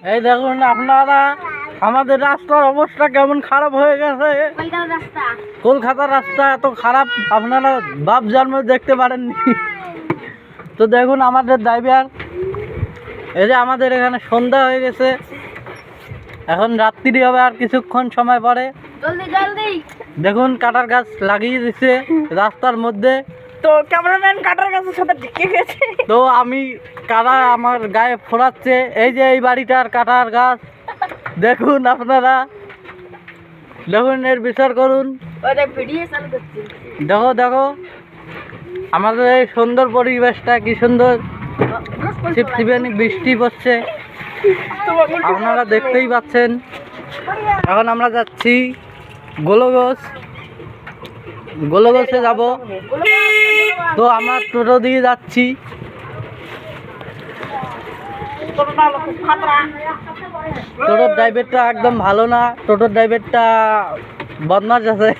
এই দেখুন আপনারা, আমাদের রাস্তার অবস্থা কেমন খারাপ হয়ে গেছে। কলকাতার রাস্তা এত খারাপ আপনারা বাপ জন্ম দেখতে পারেননি। তো দেখুন আমাদের ড্রাইভার, এই যে আমাদের এখানে সন্ধ্যা হয়ে গেছে, এখন রাত্রি হবে আর কিছুক্ষণ সময় পরে। দেখুন কাটার গাছ লাগিয়ে দিচ্ছে রাস্তার মধ্যে। তো ক্যামেরাম্যান কাটার গাছের সাথে ঢেকে গেছে। তো আমি কাটা আমার গায়ে ফোড়াচ্ছে। এই যে এই বাড়িটার কাটার গাছ দেখুন আপনারা, দেখুন এর বিচার করুন। দেখো দেখো আমাদের এই সুন্দর পরিবেশটা কি সুন্দর, ছিপছিপানি বৃষ্টি পড়ছে, আপনারা দেখতেই পাচ্ছেন। এখন আমরা যাচ্ছি গোলগোছে যাব। তো আমরা টোটো দিয়ে যাচ্ছি। টোটোর ড্রাইভারটা একদম ভালো না, টোটোর ড্রাইভারটা বদমাশ আছে।